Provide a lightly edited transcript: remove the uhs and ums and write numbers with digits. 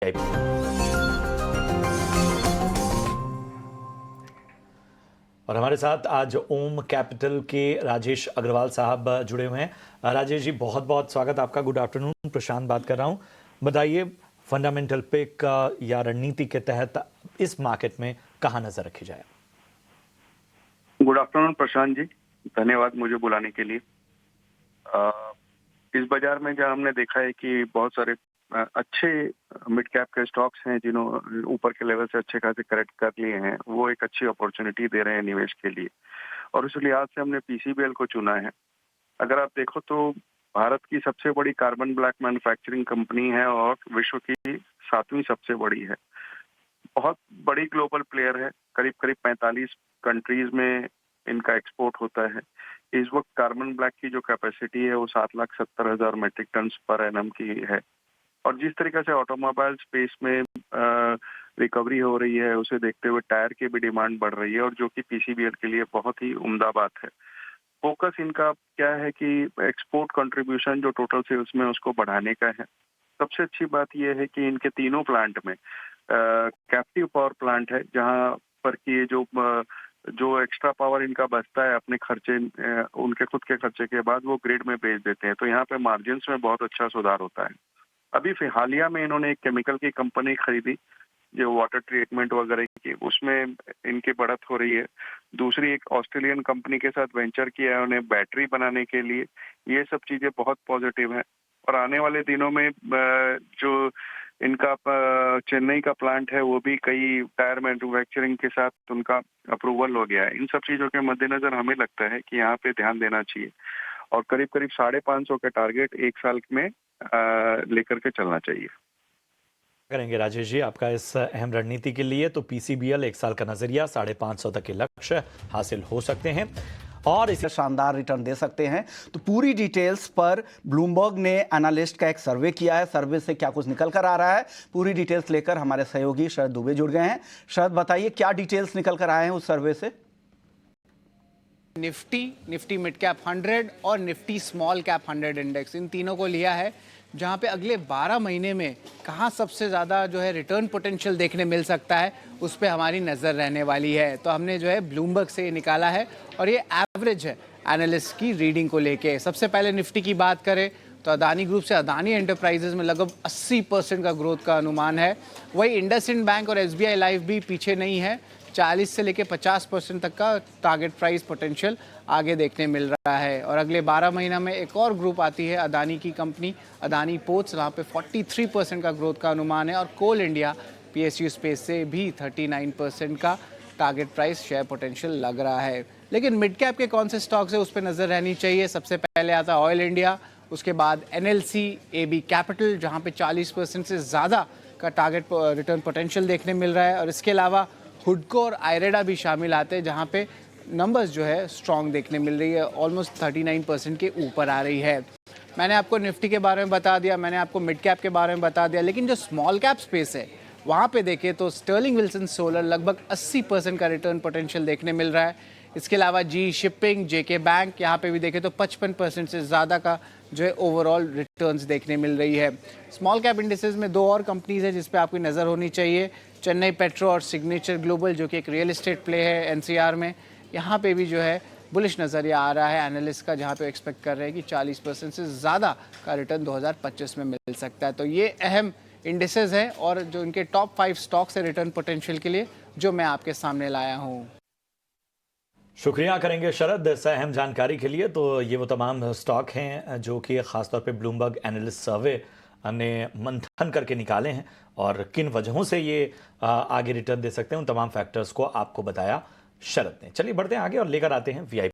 और हमारे साथ आज ओम कैपिटल के राजेश अग्रवाल साहब जुड़े हुए हैं। राजेश जी, बहुत बहुत स्वागत आपका। गुड आफ्टरनून, प्रशांत बात कर रहा हूं। बताइए, फंडामेंटल पिक या रणनीति के तहत इस मार्केट में कहां नजर रखी जाए? गुड आफ्टरनून प्रशांत जी, धन्यवाद मुझे बुलाने के लिए। इस बाजार में जहाँ हमने देखा है कि बहुत सारे अच्छे मिड कैप के स्टॉक्स हैं जिन्होंने ऊपर के लेवल से अच्छे खासे करेक्ट कर लिए हैं, वो एक अच्छी अपॉर्चुनिटी दे रहे हैं निवेश के लिए, और उस लिहाज से हमने पीसीबीएल को चुना है। अगर आप देखो तो भारत की सबसे बड़ी कार्बन ब्लैक मैन्युफैक्चरिंग कंपनी है और विश्व की 7वीं सबसे बड़ी है। बहुत बड़ी ग्लोबल प्लेयर है, करीब करीब 45 कंट्रीज में इनका एक्सपोर्ट होता है। इस वक्त कार्बन ब्लैक की जो कैपेसिटी है वो 7,70,000 मेट्रिक टन पर एनम की है। और जिस तरीके से ऑटोमोबाइल स्पेस में रिकवरी हो रही है, उसे देखते हुए टायर की भी डिमांड बढ़ रही है, और जो कि पीसीबीएल के लिए बहुत ही उम्दा बात है। फोकस इनका क्या है कि एक्सपोर्ट कंट्रीब्यूशन जो टोटल सेल्स में उसको बढ़ाने का है। सबसे अच्छी बात यह है कि इनके तीनों प्लांट में कैप्टिव पावर प्लांट है, जहां पर कि जो एक्स्ट्रा पावर इनका बचता है अपने खर्चे, उनके खुद के खर्चे के बाद वो ग्रिड में बेच देते हैं, तो यहाँ पे मार्जिन्स में बहुत अच्छा सुधार होता है। अभी हालिया में इन्होंने एक केमिकल की कंपनी खरीदी जो वाटर ट्रीटमेंट वगैरह की, उसमें इनकी बढ़त हो रही है। दूसरी एक ऑस्ट्रेलियन कंपनी के साथ वेंचर किया है उन्हें बैटरी बनाने के लिए। ये सब चीजें बहुत पॉजिटिव है, और आने वाले दिनों में जो इनका चेन्नई का प्लांट है वो भी कई टायर मैन्युफैक्चरिंग के साथ उनका अप्रूवल हो गया है। इन सब चीजों के मद्देनजर हमें लगता है कि यहाँ पे ध्यान देना चाहिए, और करीब करीब 550 का टारगेट एक साल में लेकर के चलना चाहिए। करेंगे राजेश जी आपका इस अहम रणनीति के लिए। तो पीसीबीएल एक साल का नजरिया 550 तक के लक्ष्य हासिल हो सकते हैं और इसे शानदार रिटर्न दे सकते हैं। तो पूरी डिटेल्स पर ब्लूमबर्ग ने एनालिस्ट का एक सर्वे किया है। सर्वे से क्या कुछ निकल कर आ रहा है, पूरी डिटेल्स लेकर हमारे सहयोगी शरद दुबे जुड़ गए हैं। शरद, बताइए क्या डिटेल्स निकल कर आए हैं उस सर्वे से? निफ्टी मिड कैप 100 और निफ्टी स्मॉल कैप 100 इंडेक्स, इन तीनों को लिया है, जहां पे अगले 12 महीने में कहां सबसे ज़्यादा जो है रिटर्न पोटेंशियल देखने मिल सकता है, उस पे हमारी नज़र रहने वाली है। तो हमने जो है ब्लूमबर्ग से ये निकाला है, और ये एवरेज है एनालिस्ट की रीडिंग को लेके। सबसे पहले निफ्टी की बात करें तो अदानी ग्रुप से अदानी एंटरप्राइजेज में लगभग 80% का ग्रोथ का अनुमान है। वही इंडसइंड बैंक और एसबीआई लाइफ भी पीछे नहीं है, 40 से लेकर 50% तक का टारगेट प्राइस पोटेंशियल आगे देखने मिल रहा है। और अगले 12 महीना में एक और ग्रुप आती है अदानी की कंपनी अदानी पोर्ट्स, वहाँ पे 43% का ग्रोथ का अनुमान है। और कोल इंडिया पीएसयू स्पेस से भी 39% का टारगेट प्राइस शेयर पोटेंशियल लग रहा है। लेकिन मिड कैप के कौन से स्टॉक्स है उस पर नज़र रहनी चाहिए। सबसे पहले आता है ऑयल इंडिया, उसके बाद एनएलसी, एबी कैपिटल, जहाँ पे 40% से ज़्यादा का टारगेट रिटर्न पोटेंशियल देखने मिल रहा है। और इसके अलावा हुडको और आयरेडा भी शामिल आते हैं, जहाँ पे नंबर्स जो है स्ट्रॉन्ग देखने मिल रही है, ऑलमोस्ट 39% के ऊपर आ रही है। मैंने आपको निफ्टी के बारे में बता दिया, मैंने आपको मिड कैप के बारे में बता दिया, लेकिन जो स्मॉल कैप स्पेस है वहाँ पे देखें तो स्टर्लिंग विल्सन सोलर लगभग 80% का रिटर्न पोटेंशियल देखने मिल रहा है। इसके अलावा जी शिपिंग, जेके बैंक, यहाँ पे भी देखें तो 55% से ज़्यादा का जो है ओवरऑल रिटर्न्स देखने मिल रही है। स्मॉल कैप इंडिसेस में दो और कंपनीज है जिस पे आपकी नज़र होनी चाहिए, चेन्नई पेट्रो और सिग्नेचर ग्लोबल, जो कि एक रियल एस्टेट प्ले है एनसीआर में। यहाँ पे भी जो है बुलिश नज़रिया आ रहा है एनालिस्ट का, जहाँ पे एक्सपेक्ट कर रहे हैं कि 40% से ज़्यादा का रिटर्न 2025 में मिल सकता है। तो ये अहम इंडिसेस हैं, और जो इनके टॉप 5 स्टॉक्स है रिटर्न पोटेंशियल के लिए, जो मैं आपके सामने लाया हूँ। शुक्रिया करेंगे शरद इस अहम जानकारी के लिए। तो ये वो तमाम स्टॉक हैं जो कि खासतौर पे ब्लूमबर्ग एनालिस्ट सर्वे ने मंथन करके निकाले हैं, और किन वजहों से ये आगे रिटर्न दे सकते हैं, उन तमाम फैक्टर्स को आपको बताया शरद ने। चलिए बढ़ते हैं आगे और लेकर आते हैं वीआईपी